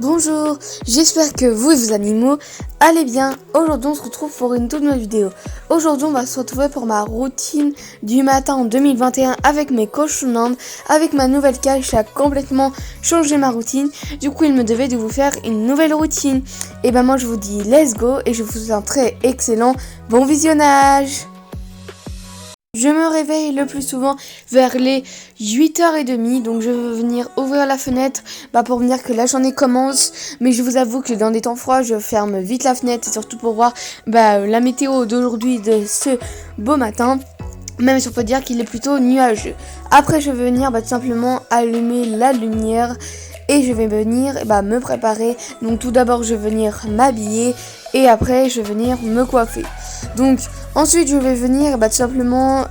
Bonjour, j'espère que vous et vos animaux allez bien. Aujourd'hui on se retrouve pour une toute nouvelle vidéo. Aujourd'hui on va se retrouver pour ma routine du matin en 2021 avec mes cochons, avec ma nouvelle cage. J'ai complètement changé ma routine. Du coup il me devait de vous faire une nouvelle routine. Et ben moi je vous dis let's go et je vous souhaite un très excellent bon visionnage. Je me réveille le plus souvent vers les 8h30, donc je vais venir ouvrir la fenêtre pour me dire que la journée commence. Mais je vous avoue que dans des temps froids, je ferme vite la fenêtre, et surtout pour voir la météo d'aujourd'hui, de ce beau matin. Même si on peut dire qu'il est plutôt nuageux. Après, je vais venir tout simplement allumer la lumière et je vais venir me préparer. Donc tout d'abord, je vais venir m'habiller et après, je vais venir me coiffer. Donc ensuite, je vais venir tout simplement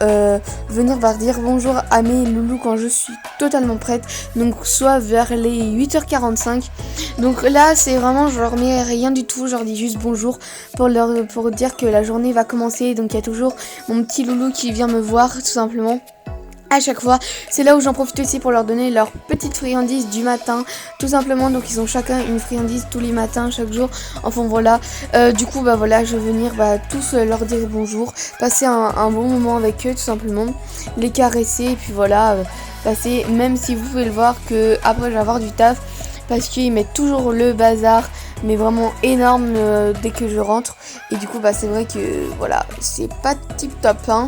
dire bonjour à mes loulous quand je suis totalement prête. Donc soit vers les 8h45. Donc là, c'est vraiment, je leur mets rien du tout. Je leur dis juste bonjour pour dire que la journée va commencer. Donc il y a toujours mon petit loulou qui vient me voir tout simplement. À chaque fois, c'est là où j'en profite aussi pour leur donner leur petite friandise du matin, tout simplement. Donc ils ont chacun une friandise tous les matins, chaque jour. Enfin voilà, du coup je vais venir tous leur dire bonjour, passer un bon moment avec eux tout simplement, les caresser et puis passer, même si vous pouvez le voir que après je vais avoir du taf parce qu'ils mettent toujours le bazar, mais vraiment énorme dès que je rentre. Et du coup c'est vrai que c'est pas tip top hein.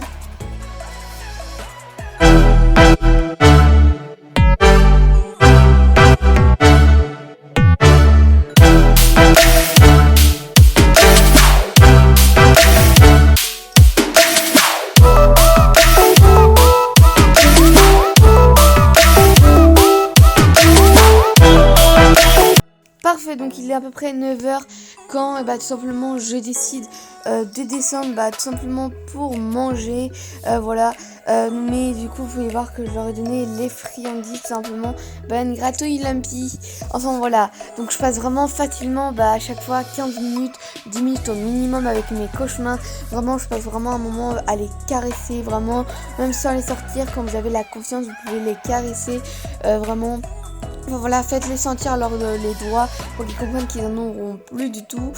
Parfait, donc il est à peu près 9h quand tout simplement je décide de descendre tout simplement pour manger. Mais du coup vous pouvez voir que je leur ai donné les friandises tout simplement. Une gratouille lumpy. Enfin voilà, donc je passe vraiment facilement à chaque fois 15 minutes, 10 minutes au minimum avec mes cochons. Vraiment je passe vraiment un moment à les caresser, vraiment, même sans les sortir. Quand vous avez la confiance, vous pouvez les caresser vraiment. Faites-les sentir les doigts pour qu'ils comprennent qu'ils en auront plus du tout,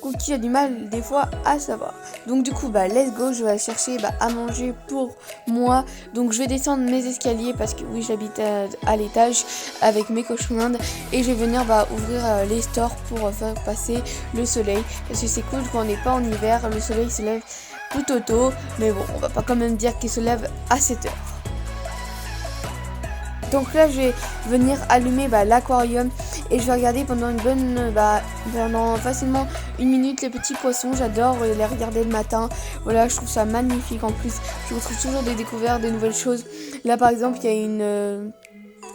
ou qui a du mal des fois à savoir. Donc du coup let's go, je vais aller chercher à manger pour moi. Donc je vais descendre mes escaliers parce que oui j'habite à l'étage avec mes cochons d'Inde et je vais venir ouvrir les stores pour faire passer le soleil parce que c'est cool quand on n'est pas en hiver, le soleil se lève plutôt tôt, mais bon on va pas quand même dire qu'il se lève à 7h. Donc là je vais venir allumer l'aquarium et je vais regarder pendant pendant facilement une minute les petits poissons. J'adore les regarder le matin. Voilà, je trouve ça magnifique. En plus je retrouve toujours des découvertes, des nouvelles choses. Là par exemple il y a une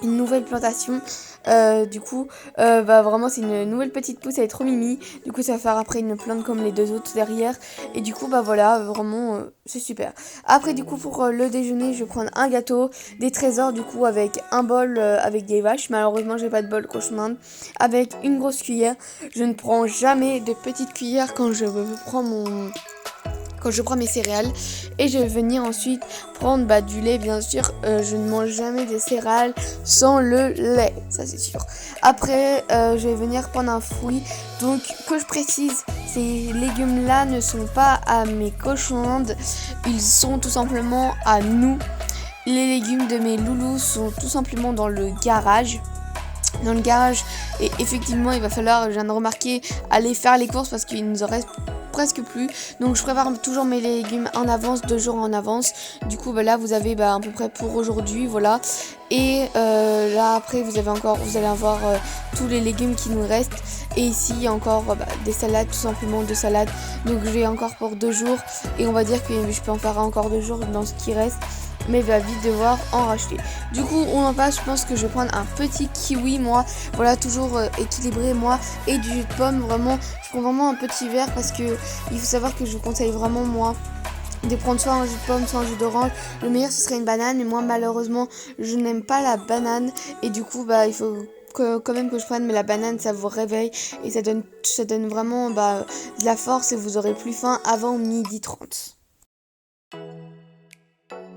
nouvelle plantation. Vraiment c'est une nouvelle petite pousse, elle est trop mimi. Du coup ça va faire après une plante comme les deux autres derrière. Et du coup vraiment c'est super. Après du coup pour le déjeuner je vais prendre un gâteau, des trésors du coup avec un bol avec des vaches. Malheureusement j'ai pas de bol cochon d'Inde. Avec une grosse cuillère. Je ne prends jamais de petite cuillère quand je prends mes céréales. Et je vais venir ensuite prendre du lait bien sûr. Je ne mange jamais des céréales sans le lait, ça c'est sûr. Après je vais venir prendre un fruit. Donc que je précise, ces légumes là ne sont pas à mes cochons d'Inde, ils sont tout simplement à nous. Les légumes de mes loulous sont tout simplement dans le garage. Et effectivement il va falloir, je viens de remarquer, aller faire les courses parce qu'il nous en reste presque plus. Donc je prépare toujours mes légumes en avance, 2 jours en avance. Du coup là vous avez à peu près pour aujourd'hui, voilà. Et là après vous allez avoir tous les légumes qui nous restent. Et ici il y a encore des salades, tout simplement 2 salades. Donc j'ai encore pour 2 jours. Et on va dire que je peux en faire encore 2 jours dans ce qui reste. Mais il va vite devoir en racheter. Du coup on en passe, je pense que je vais prendre un petit kiwi moi. Voilà, toujours équilibré moi. Et du jus de pomme, vraiment. Je prends vraiment un petit verre parce que il faut savoir que je vous conseille vraiment moi de prendre soit un jus de pomme, soit un jus d'orange. Le meilleur ce serait une banane. Mais moi malheureusement je n'aime pas la banane. Et du coup il faut quand même que je prenne, mais la banane ça vous réveille et ça donne vraiment de la force et vous aurez plus faim avant 12h30.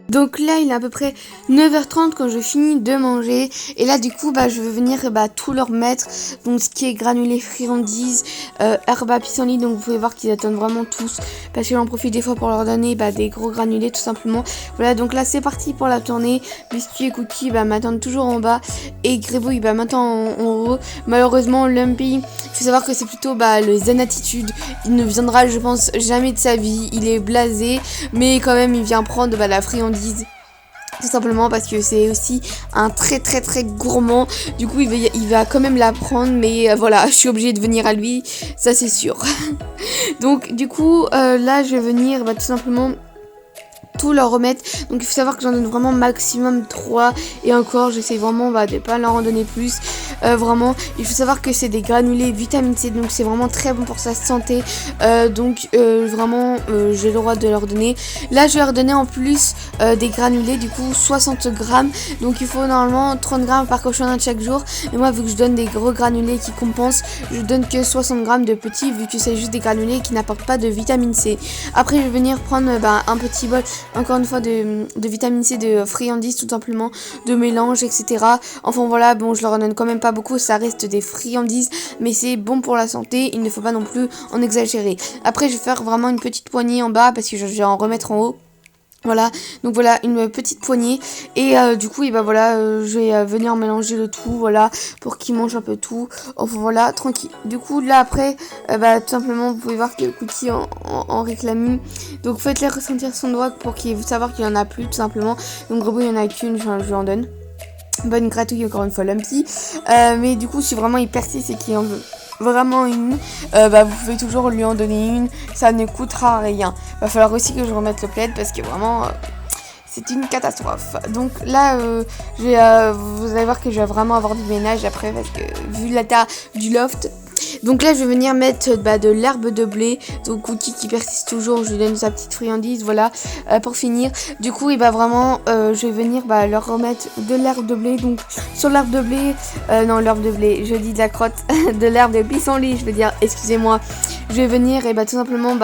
Donc là il est à peu près 9h30 quand je finis de manger et là du coup je vais venir tout leur mettre, donc ce qui est granulés friandises, herbe à pissenlit, donc vous pouvez voir qu'ils attendent vraiment tous parce que j'en profite des fois pour leur donner des gros granulés tout simplement. Voilà, donc là c'est parti pour la tournée. Biscuit et Cookie m'attendent toujours en bas et Grébouille m'attend en haut. Malheureusement Lumpy, il faut savoir que c'est plutôt le zen attitude, il ne viendra je pense jamais de sa vie, il est blasé mais quand même il vient prendre la friandise. Tout simplement parce que c'est aussi un très gourmand. Du coup il va quand même la prendre. Mais voilà, je suis obligée de venir à lui. Ça c'est sûr. Donc du coup là je vais venir tout simplement tout leur remettre. Donc il faut savoir que j'en donne vraiment maximum 3. Et encore j'essaie vraiment de pas leur en donner plus. Vraiment il faut savoir que c'est des granulés vitamine C, donc c'est vraiment très bon pour sa santé. Donc vraiment j'ai le droit de leur donner. Là je vais leur donner en plus des granulés, du coup 60 grammes. Donc il faut normalement 30 grammes par cochonnade chaque jour. Et moi vu que je donne des gros granulés qui compensent, je donne que 60 grammes de petits, vu que c'est juste des granulés qui n'apportent pas de vitamine C. Après je vais venir prendre un petit bol encore une fois de vitamine C, de friandises tout simplement, de mélange, etc. Enfin voilà, bon je leur en donne quand même pas beaucoup, ça reste des friandises, mais c'est bon pour la santé, il ne faut pas non plus en exagérer. Après je vais faire vraiment une petite poignée en bas parce que je vais en remettre en haut. Voilà, donc voilà une petite poignée et du coup je vais venir mélanger le tout, voilà, pour qu'ils mangent un peu tout. Enfin voilà, tranquille. Du coup là après tout simplement vous pouvez voir que Cookie en réclame. Donc faites-les ressentir son doigt pour qu'il savoir qu'il y en a plus tout simplement. Donc Gros il y en a qu'une, je lui en donne. Bonne gratouille encore une fois Lumpy. Mais du coup si vraiment il persiste et qu'il en veut vraiment une, vous pouvez toujours lui en donner une, ça ne coûtera rien. Va falloir aussi que je remette le plaid parce que vraiment c'est une catastrophe. Donc là vous allez voir que je vais vraiment avoir du ménage après parce que vu l'état du loft. Donc là je vais venir mettre de l'herbe de blé. Donc Cookie qui persiste toujours, je lui donne sa petite friandise, voilà, pour finir. Du coup vraiment je vais venir leur remettre de l'herbe de blé. Donc sur l'herbe de blé, non l'herbe de blé, je dis de la crotte, de l'herbe de pissenlit je veux dire, excusez-moi. Je vais venir tout simplement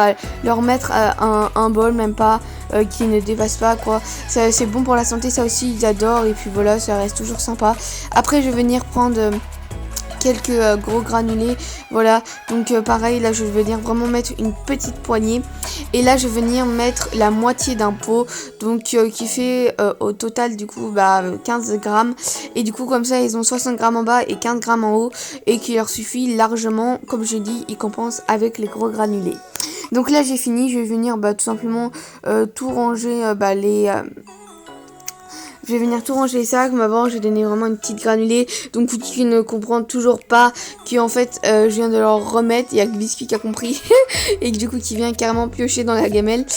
leur mettre un bol, même pas, qui ne dépasse pas quoi. C'est bon pour la santé, ça aussi ils adorent. Et puis voilà, ça reste toujours sympa. Après je vais venir prendre quelques gros granulés, voilà, donc pareil là je vais venir vraiment mettre une petite poignée et là je vais venir mettre la moitié d'un pot, donc qui fait au total du coup 15 grammes et du coup comme ça ils ont 60 grammes en bas et 15 grammes en haut et qui leur suffit largement, comme je dis, ils compensent avec les gros granulés. Donc là j'ai fini, je vais venir tout simplement tout ranger je vais venir tout ranger les sacs, mais avant j'ai donné vraiment une petite granulée. Donc Cookie qui ne comprend toujours pas qu'en fait je viens de leur remettre. Il y a que Biscuit qui a compris et que du coup qui vient carrément piocher dans la gamelle.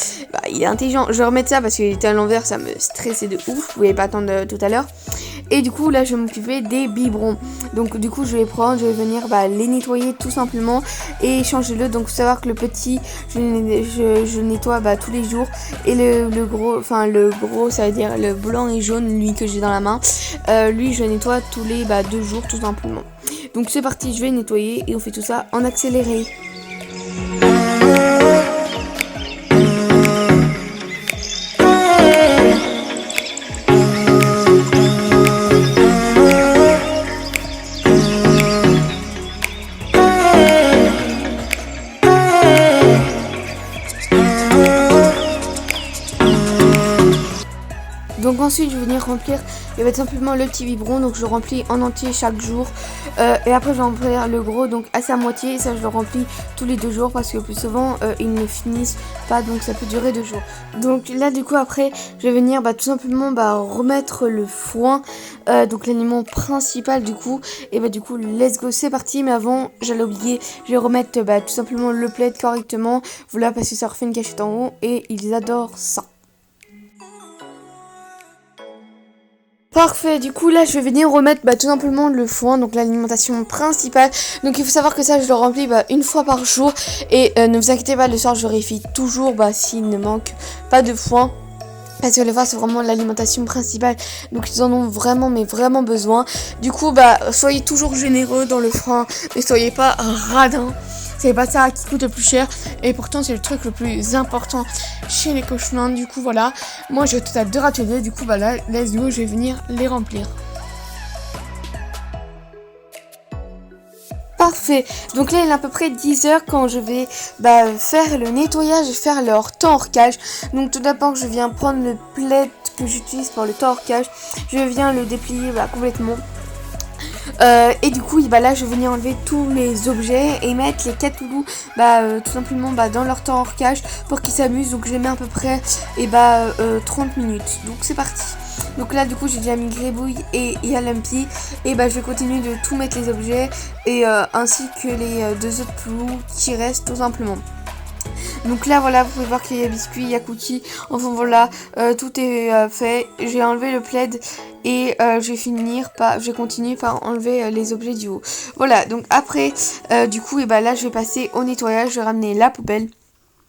Il est intelligent, je vais remettre ça parce qu'il était à l'envers, ça me stressait de ouf. Vous pouvez pas attendre tout à l'heure. Et du coup là je vais m'occuper des biberons. Donc du coup je vais venir les nettoyer tout simplement et changer le. Donc faut savoir que le petit je nettoie tous les jours. Et le gros ça veut dire le blanc et jaune, lui que j'ai dans la main, lui je nettoie tous les 2 jours tout simplement. Donc c'est parti, je vais nettoyer et on fait tout ça en accéléré. Donc ensuite je vais venir remplir simplement le petit biberon, donc je le remplis en entier chaque jour et après je vais remplir le gros donc à sa moitié, et ça je le remplis tous les 2 jours parce que plus souvent ils ne finissent pas, donc ça peut durer 2 jours. Donc là du coup après je vais venir tout simplement remettre le foin, donc l'aliment principal du coup, et du coup let's go, c'est parti. Mais avant j'allais oublier, je vais remettre tout simplement le plaid correctement, voilà, parce que ça refait une cachette en haut et ils adorent ça. Parfait, du coup là je vais venir remettre tout simplement le foin, donc l'alimentation principale. Donc il faut savoir que ça je le remplis une fois par jour. Et ne vous inquiétez pas, le soir je vérifie toujours s'il ne manque pas de foin. Parce que le foin c'est vraiment l'alimentation principale, donc ils en ont vraiment mais vraiment besoin. Du coup soyez toujours généreux dans le foin, mais soyez pas radins. c'est pas ça qui coûte le plus cher et pourtant c'est le truc le plus important chez les cochons. Du coup voilà, moi j'ai au total 2 râteliers, du coup bah là, let's go, je vais venir les remplir. Parfait, donc là il est à peu près 10 heures quand je vais faire le nettoyage et faire leur temps-horcage. Donc tout d'abord je viens prendre le plaid que j'utilise pour le temps-horcage, je viens le déplier complètement. Et du coup là je vais venir enlever tous les objets et mettre les catoulous tout simplement dans leur temps-horcage pour qu'ils s'amusent. Donc je les mets à peu près 30 minutes, donc c'est parti. Donc là du coup j'ai déjà mis Grébouille et Yalumpy et je vais continuer de tout mettre les objets et ainsi que les 2 autres poulous qui restent tout simplement. Donc là voilà, vous pouvez voir qu'il y a Biscuit, il y a Cookie, enfin voilà, tout est fait. J'ai enlevé le plaid et je vais continuer par enlever les objets du haut. Voilà, donc après du coup là je vais passer au nettoyage, je vais ramener la poubelle.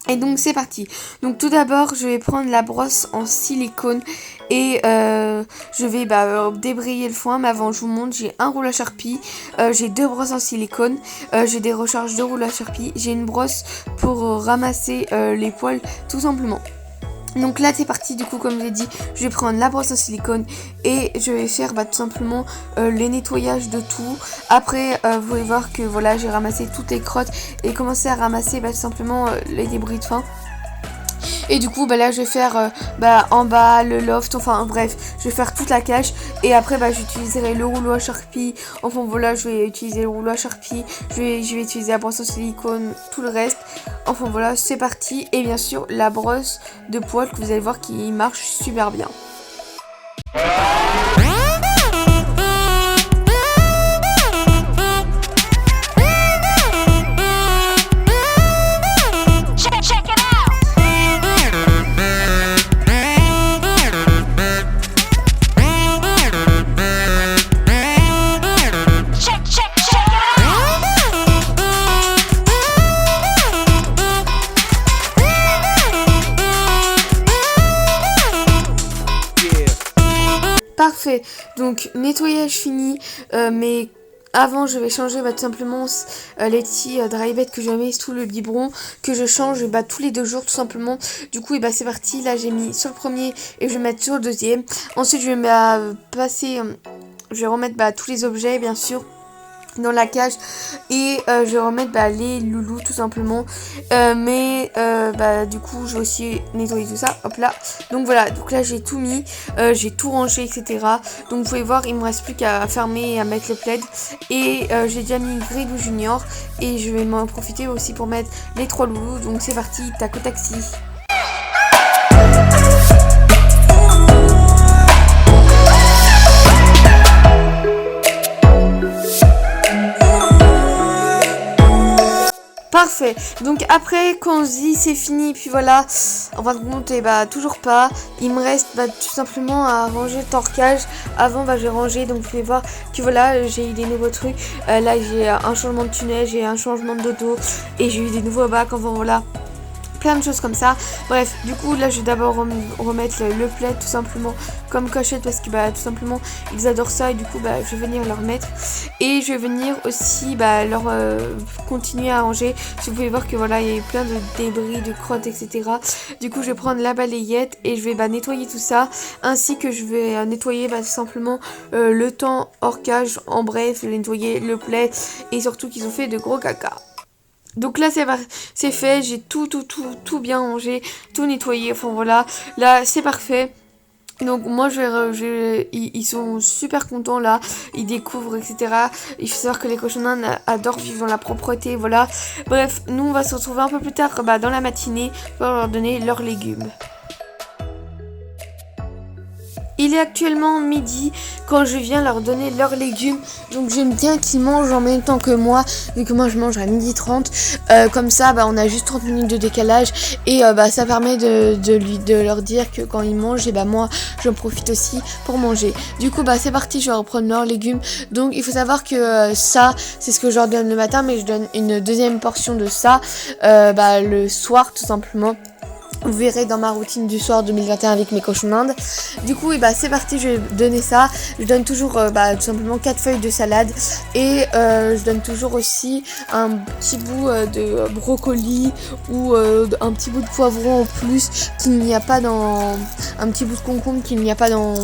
Et donc c'est parti. Donc tout d'abord je vais prendre la brosse en silicone et je vais débrayer le foin. Mais avant je vous montre, j'ai un rouleau à Sharpie, j'ai 2 brosses en silicone, j'ai des recharges de rouleau à Sharpie, j'ai une brosse pour ramasser les poils tout simplement. Donc là c'est parti, du coup comme je l'ai dit, je vais prendre la brosse en silicone et je vais faire tout simplement les nettoyages de tout. Après vous pouvez voir que voilà, j'ai ramassé toutes les crottes et commencé à ramasser tout simplement les débris de foin. Et du coup là je vais faire en bas le loft, enfin bref, je vais faire toute la cage. Et après j'utiliserai le rouleau à Sharpie, enfin voilà, je vais utiliser le rouleau à Sharpie, je vais utiliser la brosse en silicone, tout le reste. Enfin voilà, c'est parti. Et bien sûr la brosse de poils que vous allez voir qui marche super bien. Parfait, donc nettoyage fini, mais avant je vais changer tout simplement les petits dry beds que je mets sous le biberon, que je change tous les 2 jours tout simplement. Du coup c'est parti, là j'ai mis sur le premier et je vais mettre sur le deuxième. Ensuite je vais je vais remettre tous les objets bien sûr dans la cage et je vais remettre les loulous tout simplement, du coup je vais aussi nettoyer tout ça, hop là. Donc voilà, donc là j'ai tout mis, j'ai tout rangé etc. Donc vous pouvez voir, il me reste plus qu'à fermer et à mettre le plaid et j'ai déjà mis Grébouille Junior et je vais m'en profiter aussi pour mettre les 3 loulous. Donc c'est parti, tac au taxi. Parfait, donc après quand on se dit c'est fini, puis voilà, en fin de compte toujours pas, il me reste tout simplement à ranger le torquage. Avant j'ai rangé, donc vous pouvez voir que voilà, j'ai eu des nouveaux trucs, là j'ai un changement de tunnel, j'ai un changement de dodo et j'ai eu des nouveaux bacs, enfin voilà, plein de choses comme ça. Bref, du coup là je vais d'abord remettre le plaid tout simplement comme cochette parce que tout simplement ils adorent ça et du coup je vais venir leur mettre et je vais venir aussi leur continuer à ranger. Si vous pouvez voir que voilà, il y a eu plein de débris, de crottes etc. Du coup je vais prendre la balayette et je vais nettoyer tout ça, ainsi que je vais nettoyer tout simplement le temps horcage, en bref, je vais nettoyer le plaid et surtout qu'ils ont fait de gros caca. Donc là c'est fait, j'ai tout bien rangé, tout nettoyé, enfin voilà, là c'est parfait. Donc moi ils sont super contents là, ils découvrent etc. Il faut savoir que les cochons adorent vivre dans la propreté, voilà. Bref, nous on va se retrouver un peu plus tard dans la matinée pour leur donner leurs légumes. Il est actuellement midi quand je viens leur donner leurs légumes. Donc j'aime bien qu'ils mangent en même temps que moi, vu que moi je mange à 12h30. Comme ça on a juste 30 minutes de décalage. Et ça permet de leur dire que quand ils mangent, moi j'en profite aussi pour manger. Du coup c'est parti, je vais reprendre leurs légumes. Donc il faut savoir que ça c'est ce que je leur donne le matin, mais je donne une deuxième portion de ça le soir tout simplement. Vous verrez dans ma routine du soir 2021 avec mes cochons d'Inde. Du coup, et bah c'est parti, je vais donner ça. Je donne toujours tout simplement 4 feuilles de salade. Et je donne toujours aussi un petit bout de brocoli ou un petit bout de poivron en plus qu'il n'y a pas dans... Un petit bout de concombre qu'il n'y a pas dans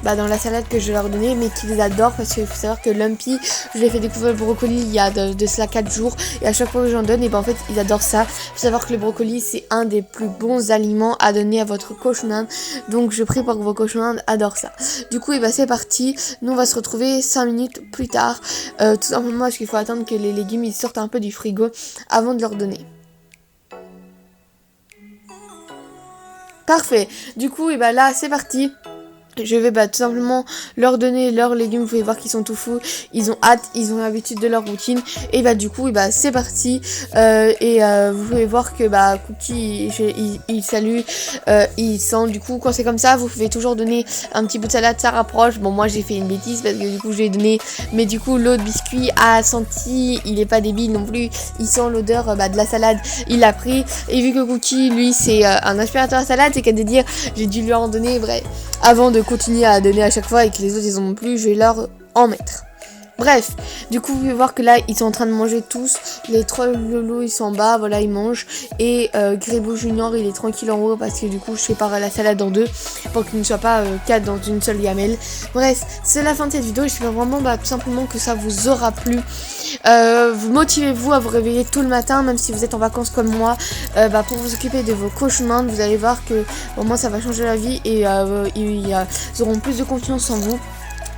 la salade que je vais leur donner, mais qu'ils adorent parce qu'il faut savoir que Lumpy, je lui ai fait découvrir le brocoli il y a de cela 4 jours. Et à chaque fois que j'en donne, et ben en fait, ils adorent ça. Il faut savoir que le brocoli, c'est un des plus bons aliments à donner à votre cochon d'Inde. Donc je prie pour que vos cochons d'Inde adorent ça. Du coup, et bah c'est parti. Nous on va se retrouver 5 minutes plus tard. Tout simplement parce qu'il faut attendre que les légumes ils sortent un peu du frigo avant de leur donner. Parfait. Du coup, et bah là c'est parti. Je vais tout simplement leur donner leurs légumes. Vous pouvez voir qu'ils sont tout fous. Ils ont hâte, ils ont l'habitude de leur routine. Et du coup, c'est parti. Vous pouvez voir que Cookie, il salue, il sent. Du coup, quand c'est comme ça, vous pouvez toujours donner un petit bout de salade, ça rapproche. Bon, moi j'ai fait une bêtise parce que du coup, j'ai donné. Mais du coup, l'autre biscuit a senti, il est pas débile non plus. Il sent l'odeur de la salade. Il l'a pris. Et vu que Cookie, lui, c'est un aspirateur à salade, c'est qu'à de dire, j'ai dû lui en donner, vrai. Avant de continuer à donner à chaque fois et que les autres ils en ont plus, je vais leur en mettre. Bref, du coup vous pouvez voir que là ils sont en train de manger tous. Les 3 loulous ils sont en bas, voilà ils mangent. Et Grebo Junior il est tranquille en haut parce que du coup je sépare la salade en deux pour qu'il ne soit pas 4 dans une seule gamelle. Bref, c'est la fin de cette vidéo. J'espère vraiment tout simplement que ça vous aura plu. Vous motivez-vous à vous réveiller tout le matin, même si vous êtes en vacances comme moi, pour vous occuper de vos cochons d'Inde. Vous allez voir que au moins ça va changer la vie et ils auront plus de confiance en vous.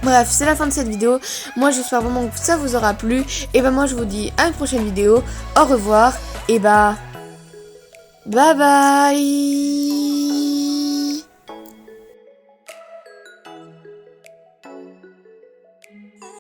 Bref, c'est la fin de cette vidéo. Moi j'espère vraiment que ça vous aura plu. Et moi je vous dis à une prochaine vidéo. Au revoir. Et bye bye.